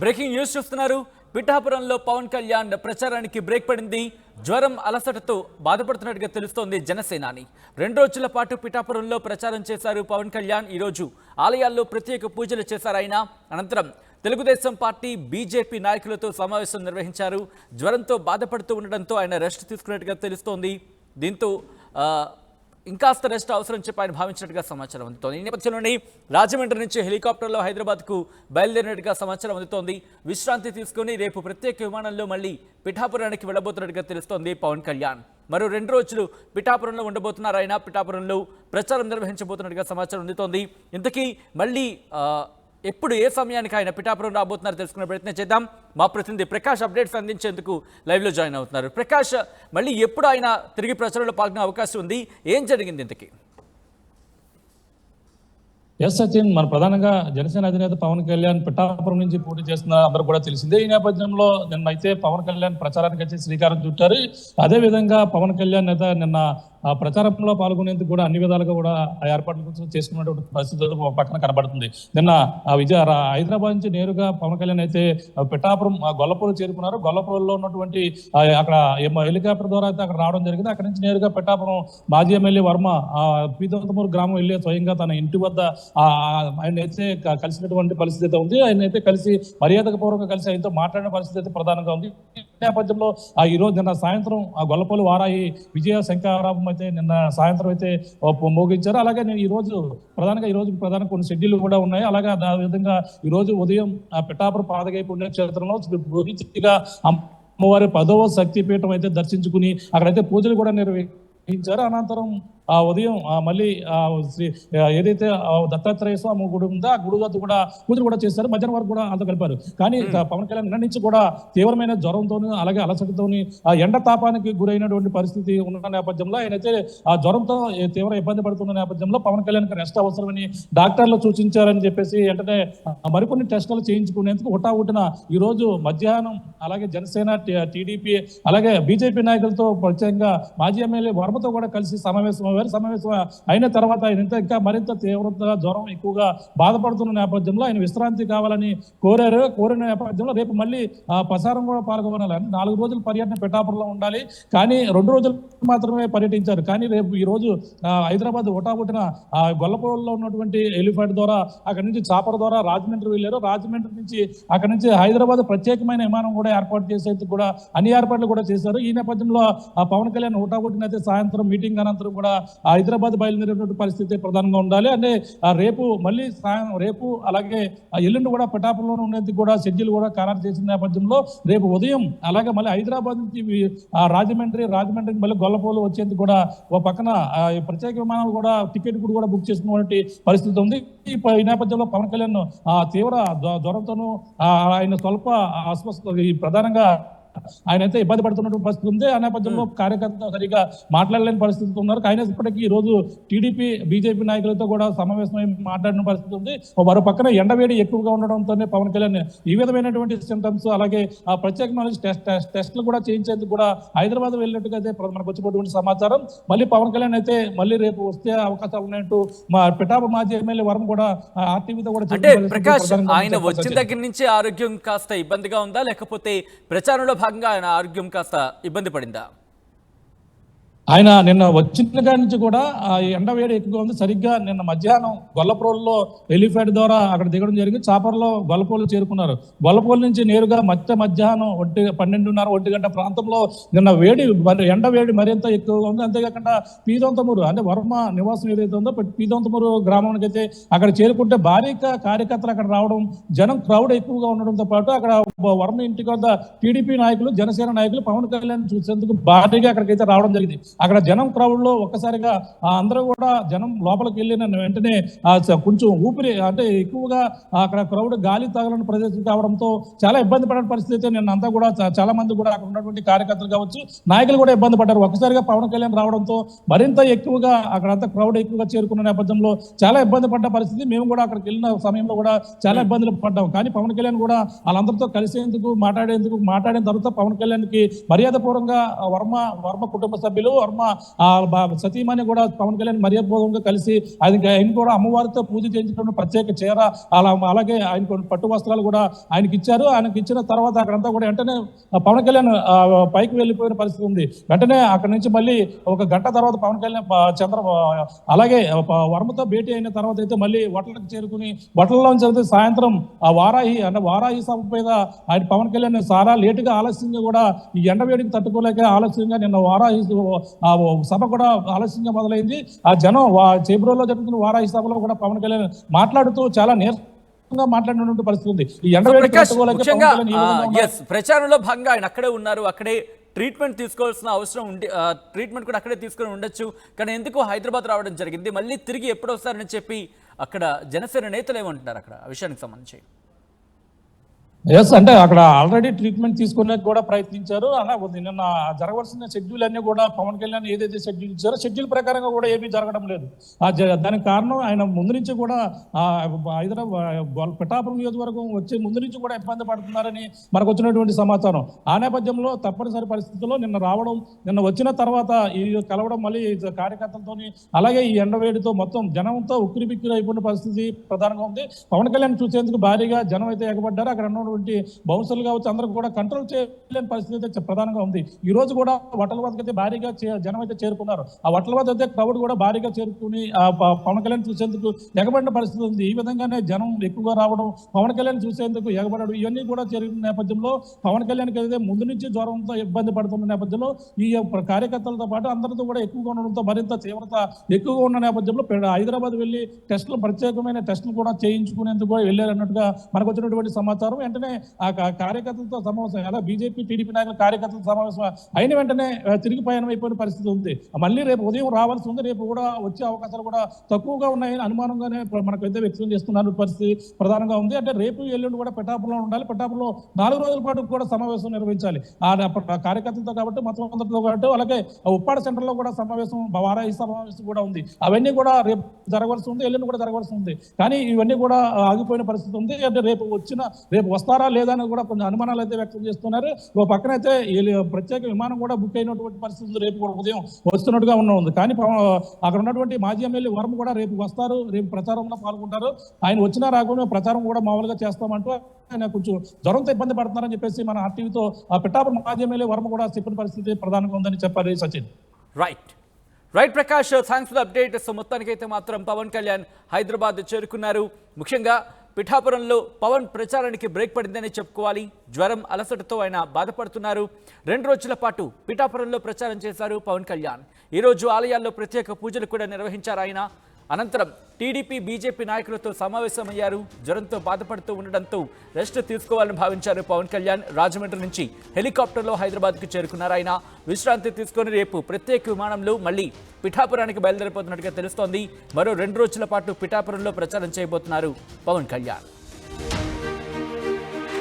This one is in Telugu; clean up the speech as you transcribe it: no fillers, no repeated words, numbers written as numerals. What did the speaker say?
బ్రేకింగ్ న్యూస్ చూస్తున్నారు. పిఠాపురంలో పవన్ కళ్యాణ్ ప్రచారానికి బ్రేక్ పడింది. జ్వరం అలసటతో బాధపడుతున్నట్టుగా తెలుస్తోంది జనసేనాని. 2 రోజుల పాటు పిఠాపురంలో ప్రచారం చేశారు పవన్ కళ్యాణ్. ఈరోజు ఆలయాల్లో ప్రత్యేక పూజలు చేశారు ఆయన. అనంతరం తెలుగుదేశం పార్టీ బీజేపీ నాయకులతో సమావేశం నిర్వహించారు. జ్వరంతో బాధపడుతూ ఉండడంతో ఆయన రెస్ట్ తీసుకున్నట్టుగా తెలుస్తోంది. దీంతో ఇంకాస్త రెస్ట్ అవసరం చెప్పి ఆయన భావించినట్టుగా సమాచారం అందుతోంది. ఈ నేపథ్యంలోనే రాజమండ్రి నుంచి హెలికాప్టర్లో హైదరాబాద్కు బయలుదేరినట్టుగా సమాచారం అందుతోంది. విశ్రాంతి తీసుకుని రేపు ప్రత్యేక విమానంలో మళ్ళీ పిఠాపురానికి వెళ్ళబోతున్నట్టుగా తెలుస్తోంది పవన్ కళ్యాణ్. మరో 2 రోజులు పిఠాపురంలో ఉండబోతున్నారు ఆయన. పిఠాపురంలో ప్రచారం నిర్వహించబోతున్నట్టుగా సమాచారం అందుతోంది. ఇంతకీ మళ్ళీ ఎప్పుడు ఏ సమయానికి ఆయన పిఠాపురం రాబోతున్నారు తెలుసుకునే ప్రయత్నం చేద్దాం. మా ప్రతినిధి ప్రకాష్ అప్డేట్స్ అందించేందుకు లైవ్లో జాయిన్ అవుతున్నారు. ప్రకాష్, మళ్ళీ ఎప్పుడు ఆయన తిరిగి ప్రచారంలో పాల్గొనే అవకాశం ఉంది? ఏం జరిగింది ఇంతకీ? ఎస్ సచిన్, మన ప్రధానంగా జనసేన అధినేత పవన్ కళ్యాణ్ పిఠాపురం నుంచి పోటీ చేస్తున్న అందరూ కూడా తెలిసిందే. ఈ నేపథ్యంలో నిన్నైతే పవన్ కళ్యాణ్ ప్రచారానికి వచ్చి శ్రీకారం చుట్టారు. అదేవిధంగా పవన్ కళ్యాణ్ నేత నిన్న ప్రచారంలో పాల్గొనేందుకు కూడా అన్ని విధాలుగా కూడా ఏర్పాట్ల కోసం చేసుకున్నటువంటి పరిస్థితులు పక్కన కనబడుతుంది. నిన్న హైదరాబాద్ నుంచి నేరుగా పవన్ కళ్యాణ్ అయితే పిఠాపురం గొల్లపూర్ చేరుకున్నారు. గొల్లపూర్లో ఉన్నటువంటి అక్కడ హెలికాప్టర్ ద్వారా అయితే అక్కడ రావడం జరిగింది. అక్కడ నుంచి నేరుగా పిఠాపురం మాజీ ఎమ్మెల్యే వర్మ పీతంతమూరు గ్రామం వెళ్ళి స్వయంగా తన ఇంటి వద్ద ఆయన అయితే కలిసినటువంటి పరిస్థితి అయితే ఉంది. ఆయన అయితే కలిసి మర్యాదపూర్వకంగా కలిసి ఆయనతో మాట్లాడిన పరిస్థితి అయితే ప్రధానంగా ఉంది. ఈ నేపథ్యంలో ఈ రోజు నిన్న సాయంత్రం గొల్లపల్లి వారాయి విజయ శంకరాభం అయితే నిన్న సాయంత్రం అయితే మోగించారు. అలాగే నేను ఈ రోజు ప్రధాన కొన్ని షెడ్యూల్ కూడా ఉన్నాయి. అలాగే ఆ విధంగా ఈ రోజు ఉదయం పిఠాపురం పాదగై పుణ్యక్షేత్రంలో అమ్మవారి 10వ శక్తిపీఠం అయితే దర్శించుకుని అక్కడైతే పూజలు కూడా నిర్వహించారు. అనంతరం ఉదయం మళ్ళీ ఏదైతే దత్తాత్రేయ స్వామి గుడి ఉందో ఆ గుడి వద్ద కూడా పూజలు కూడా చేశారు. మధ్యాహ్నం వరకు కూడా అంతా కలిపారు. కానీ పవన్ కళ్యాణ్ నిన్న నుంచి కూడా తీవ్రమైన జ్వరంతోని అలాగే అలసటతోని ఎండ తాపానికి గురైనటువంటి పరిస్థితి ఉన్న నేపథ్యంలో ఆయనైతే ఆ జ్వరంతో తీవ్ర ఇబ్బంది పడుతున్న నేపథ్యంలో పవన్ కళ్యాణ్కి రెస్ట్ అవసరమని డాక్టర్లు సూచించారని చెప్పేసి వెంటనే మరికొన్ని టెస్టులు చేయించుకునేందుకు హుటాహుటిన ఈ రోజు మధ్యాహ్నం అలాగే జనసేన టీడీపీ అలాగే బీజేపీ నాయకులతో ప్రత్యేకంగా మాజీ ఎమ్మెల్యే వర్మతో కూడా కలిసి సమావేశం అయిన తర్వాత ఆయన ఇంకా మరింత తీవ్రతగా జ్వరం ఎక్కువగా బాధపడుతున్న నేపథ్యంలో ఆయన విశ్రాంతి కావాలని కోరిన నేపథ్యంలో రేపు మళ్ళీ ప్రసారం కూడా పాల్గొనాలి. 4 రోజుల పర్యటన పిఠాపురంలో ఉండాలి. కానీ 2 రోజులు మాత్రమే పర్యటించారు. కానీ రేపు ఈ రోజు హైదరాబాద్ హుటాహుటిన గొల్లపూర్లో ఉన్నటువంటి ఎలిఫెంట్ ద్వారా అక్కడి నుంచి చాపర్ ద్వారా రాజమండ్రి వెళ్ళారు. రాజమండ్రి నుంచి అక్కడి నుంచి హైదరాబాద్ ప్రత్యేకమైన విమానం కూడా ఏర్పాటు చేసేందుకు కూడా అన్ని ఏర్పాట్లు కూడా చేశారు. ఈ నేపథ్యంలో పవన్ కళ్యాణ్ హుటాహుటిన అయితే సాయంత్రం మీటింగ్ అనంతరం కూడా హైదరాబాద్ బయలుదేరేటువంటి పరిస్థితి ప్రధానంగా ఉండాలి. అంటే రేపు మళ్ళీ రేపు అలాగే ఎల్లుండి కూడా పిఠాపురంలో ఉండేందుకు కూడా షెడ్యూల్ కూడా ఖరారు చేసిన నేపథ్యంలో రేపు ఉదయం అలాగే మళ్ళీ హైదరాబాద్ నుంచి రాజమండ్రికి మళ్ళీ గొల్లపూలు వచ్చేందుకు కూడా ఓ పక్కన ప్రత్యేక విమానాలు కూడా టికెట్ కూడా బుక్ చేసుకున్నటువంటి పరిస్థితి ఉంది. ఈ నేపథ్యంలో పవన్ కళ్యాణ్ తీవ్ర జ్వరంతోనూ ఆయన స్వల్ప అస్వస్థ ప్రధానంగా ఆయన అయితే ఇబ్బంది పడుతున్నటువంటి పరిస్థితి ఉంది. ఆ నేపథ్యంలో కార్యకర్తలు సరిగా మాట్లాడలేని పరిస్థితి ఉన్నారు. ఆయన ఇప్పటికీ ఈ రోజు టీడీపీ బీజేపీ నాయకులతో కూడా సమావేశమై మాట్లాడిన పరిస్థితి ఉంది. మరో పక్కన ఎండవేడి ఎక్కువగా ఉండడంతోనే పవన్ కళ్యాణ్ ఈ విధమైనటువంటి సింటమ్స్ అలాగే ప్రత్యేకమైన టెస్టులు కూడా చేయించేందుకు కూడా హైదరాబాద్ వెళ్ళినట్టుగా అయితే మనకు వచ్చినటువంటి సమాచారం. మళ్ళీ పవన్ కళ్యాణ్ అయితే మళ్ళీ రేపు వస్తే అవకాశాలు ఉన్నాయంటూ మా పిఠాపురం మాజీ ఎమ్మెల్యే వరం కూడా ఆర్టీవీతో కూడా ప్రకాష్, ఆయన వచ్చిన దగ్గర నుంచి ఆరోగ్యం కాస్త ఇబ్బందిగా ఉందా, లేకపోతే ప్రచారంలో భాగంగా ఆయన ఆరోగ్యం కాస్త ఇబ్బంది పడిందా? ఆయన నిన్న వచ్చిన కాడి నుంచి కూడా ఎండ వేడి ఎక్కువగా ఉంది. సరిగ్గా నిన్న మధ్యాహ్నం గొల్లపూర్లో ఎలిఫెంట్ ద్వారా అక్కడ దిగడం జరిగింది. చాపర్లో గొల్లపూర్లు చేరుకున్నారు. గొల్లపూర్ నుంచి నేరుగా మధ్యాహ్నం 12:30-1 గంట ప్రాంతంలో నిన్న ఎండ వేడి మరింత ఎక్కువగా ఉంది. అంతేకాకుండా పీతంతమూరు అంటే వర్మ నివాసం ఏదైతే ఉందో పీతంతమూరు గ్రామానికి అయితే అక్కడ చేరుకుంటే భారీగా కార్యకర్తలు అక్కడ రావడం, జనం క్రౌడ్ ఎక్కువగా ఉండడంతో పాటు అక్కడ వర్మ ఇంటికి వద్ద టీడీపీ నాయకులు జనసేన నాయకులు పవన్ కళ్యాణ్ చూసేందుకు భారీగా అక్కడికైతే రావడం జరిగింది. అక్కడ జనం క్రౌడ్ లో ఒక్కసారిగా అందరూ కూడా జనం లోపలికి వెళ్ళిన వెంటనే కొంచెం ఊపిరి అంటే ఎక్కువగా అక్కడ క్రౌడ్ గాలి తగలని ప్రదేశం కావడంతో చాలా ఇబ్బంది పడిన పరిస్థితి. నిన్నంతా కూడా చాలా మంది కూడా అక్కడ ఉన్నటువంటి కార్యకర్తలు కావచ్చు నాయకులు కూడా ఇబ్బంది పడ్డారు. ఒక్కసారిగా పవన్ కళ్యాణ్ రావడంతో మరింత ఎక్కువగా అక్కడంతా క్రౌడ్ ఎక్కువగా చేరుకున్న నేపథ్యంలో చాలా ఇబ్బంది పడ్డ పరిస్థితి. మేము కూడా అక్కడికి వెళ్ళిన సమయంలో కూడా చాలా ఇబ్బందులు పడ్డాం. కానీ పవన్ కళ్యాణ్ కూడా వాళ్ళందరితో కలిసేందుకు మాట్లాడిన తర్వాత పవన్ కళ్యాణ్కి మర్యాదపూర్వకంగా వర్మ కుటుంబ సభ్యులు వర్మ సతీమణి కూడా పవన్ కళ్యాణ్ మర్యాదపూర్వకంగా కలిసి ఆయన కూడా అమ్మవారితో పూజ చేయించుకున్న ప్రత్యేక చీర అలాగే ఆయన కొన్ని పట్టు వస్త్రాలు కూడా ఆయనకి ఇచ్చారు. ఆయనకి ఇచ్చిన తర్వాత అక్కడంతా కూడా వెంటనే పవన్ కళ్యాణ్ పైకి వెళ్ళిపోయిన పరిస్థితి ఉంది. వెంటనే అక్కడి నుంచి మళ్ళీ ఒక గంట తర్వాత పవన్ కళ్యాణ్ అలాగే వర్మతో భేటీ అయిన తర్వాత అయితే మళ్ళీ వటలకు చేరుకుని వటలలోంచి అయితే సాయంత్రం ఆ వారాహి సభ మీద ఆయన పవన్ కళ్యాణ్ చాలా లేటుగా ఆలస్యంగా కూడా ఈ ఎండవేడికి తట్టుకోలేక ఆలస్యంగా నిన్న వారాహి సభ కూడా ఆలస్యంగా మొదలైంది. ఆ జనం చేబ్రోల్లో జరుగుతున్న వారాహి సభలో కూడా పవన్ కళ్యాణ్ మాట్లాడుతూ చాలా మాట్లాడినటువంటి పరిస్థితి ఉంది. ఈ ప్రచారంలో భాగంగా ఆయన అక్కడే ఉన్నారు, అక్కడే ట్రీట్మెంట్ తీసుకోవాల్సిన అవసరం ఉండి ట్రీట్మెంట్ కూడా అక్కడే తీసుకొని ఉండొచ్చు. కానీ ఎందుకు హైదరాబాద్ రావడం జరిగింది, మళ్ళీ తిరిగి ఎప్పుడు వస్తారని చెప్పి అక్కడ జనసేన నేతలు ఏమంటున్నారు అక్కడ ఆ విషయానికి సంబంధించి? అంటే అక్కడ ఆల్రెడీ ట్రీట్మెంట్ తీసుకునే కూడా ప్రయత్నించారు. అలా నిన్న జరగవలసిన షెడ్యూల్ అన్ని కూడా పవన్ కళ్యాణ్ ఏదైతే షెడ్యూల్ ఇచ్చారో షెడ్యూల్ ప్రకారంగా కూడా ఏమీ జరగడం లేదు. దానికి కారణం ఆయన ముందు నుంచి కూడా హైదరాబాద్ పిఠాపురం నియోజకవర్గం వచ్చే ముందు నుంచి కూడా ఇబ్బంది పడుతున్నారని మనకు వచ్చినటువంటి సమాచారం. ఆ నేపథ్యంలో తప్పనిసరి పరిస్థితుల్లో నిన్న వచ్చిన తర్వాత ఈ కలవడం మళ్ళీ కార్యకర్తలతో అలాగే ఈ ఎండవేడితో మొత్తం జనంతో ఉక్కిరిబిక్కిరి అయిపోయిన పరిస్థితి ప్రధానంగా ఉంది. పవన్ కళ్యాణ్ చూసేందుకు భారీగా జనం అయితే ఎగబడ్డారు. అక్కడ బౌన్సర్లు కావచ్చు అందరూ కూడా కంట్రోల్ చేయలేని పరిస్థితి అయితే ప్రధానంగా ఉంది. ఈ రోజు కూడా వటల వద్దకు అయితే భారీగా జనం అయితే చేరుకున్నారు. ఆ వటల వద్ద అయితే క్రౌడ్ కూడా భారీగా చేరుకుని ఆ పవన్ కళ్యాణ్ చూసేందుకు ఎగబడిన పరిస్థితి ఉంది. ఈ విధంగానే జనం ఎక్కువగా రావడం, పవన్ కళ్యాణ్ చూసేందుకు ఎగబడడం ఇవన్నీ కూడా జరిగిన నేపథ్యంలో పవన్ కళ్యాణ్కి అయితే ముందు నుంచి జ్వరంతో ఇబ్బంది పడుతున్న నేపథ్యంలో ఈ కార్యకర్తలతో పాటు అందరితో కూడా ఎక్కువగా ఉండడంతో మరింత తీవ్రత ఎక్కువగా ఉన్న నేపథ్యంలో హైదరాబాద్ వెళ్ళి ప్రత్యేకమైన టెస్టులు కూడా చేయించుకునేందుకు కూడా వెళ్ళారన్నట్టుగా మనకు వచ్చినటువంటి సమాచారం. వెంటనే ఆ కార్యకర్తలతో సమావేశం అలా బీజేపీ టీడీపీ నాయకుల కార్యకర్తల సమావేశం అయిన వెంటనే తిరిగి పయనం అయిపోయిన పరిస్థితి ఉంది. మళ్ళీ రేపు ఉదయం రావాల్సి ఉంది. రేపు కూడా వచ్చే అవకాశాలు కూడా తక్కువగా ఉన్నాయని అనుమానంగానే మనకైతే వ్యక్తం చేస్తున్న పరిస్థితి ప్రధానంగా ఉంది. అంటే రేపు ఎల్లుండి కూడా పిఠాపురంలో ఉండాలి. పిఠాపురంలో 4 రోజుల పాటు కూడా సమావేశం నిర్వహించాలి ఆ కార్యకర్తలతో కాబట్టి మొత్తం అందరితో కాబట్టి. అలాగే ఉప్పాడ సెంటర్లో కూడా సమావేశం వారాహి సమావేశం కూడా ఉంది. అవన్నీ కూడా రేపు జరగవలసి ఉంది, ఎల్లుండి కూడా జరగవలసి ఉంది. కానీ ఇవన్నీ కూడా ఆగిపోయిన పరిస్థితి ఉంది. అంటే రేపు వస్తారా లేదా అని కూడా కొన్ని అనుమానాలు అయితే వ్యక్తం చేస్తున్నారు. ఓ పక్కనైతే ప్రత్యేక విమానం కూడా బుక్ అయినటువంటి పరిస్థితి రేపు కూడా ఉదయం వస్తున్నట్టుగా ఉంది. కానీ అక్కడ ఉన్నటువంటి మాజీ ఎమ్మెల్యే వర్మ కూడా రేపు వస్తారు, రేపు ప్రచారంలో పాల్గొంటారు. ఆయన వచ్చినా రాకుండా ప్రచారం కూడా మామూలుగా చేస్తామంటూ ఆయన కొంచెం జ్వరంతో ఇబ్బంది పడుతున్నారని చెప్పేసి మన ఆర్టీవీతో ఆ పిఠాపురం మాజీ ఎమ్మెల్యే వర్మ కూడా చెప్పిన పరిస్థితి ప్రధానంగా ఉందని చెప్పారు Sachin. Right Prakash, thanks for update. So మొత్తానికైతే మాత్రం పవన్ కళ్యాణ్ హైదరాబాద్ చేరుకున్నారు. ముఖ్యంగా పిఠాపురంలో పవన్ ప్రచారానికి బ్రేక్ పడిందని చెప్పుకోవాలి. జ్వరం అలసటతో ఆయన బాధపడుతున్నారు. 2 రోజుల పాటు పిఠాపురంలో ప్రచారం చేశారు పవన్ కళ్యాణ్. ఈరోజు ఆలయాల్లో ప్రత్యేక పూజలు కూడా నిర్వహించారు ఆయన. అనంతరం టీడీపీ బీజేపీ నాయకులతో సమావేశమయ్యారు. జ్వరంతో బాధపడుతూ ఉండడంతో రెస్ట్ తీసుకోవాలని భావించారు పవన్ కళ్యాణ్. రాజమండ్రి నుంచి హెలికాప్టర్లో హైదరాబాద్కు చేరుకున్నారు ఆయన. విశ్రాంతి తీసుకొని రేపు ప్రత్యేక విమానంలో మళ్ళీ పిఠాపురానికి బయలుదేరిపోతున్నట్టుగా తెలుస్తోంది. మరో 2 రోజుల పాటు పిఠాపురంలో ప్రచారం చేయబోతున్నారు పవన్ కళ్యాణ్.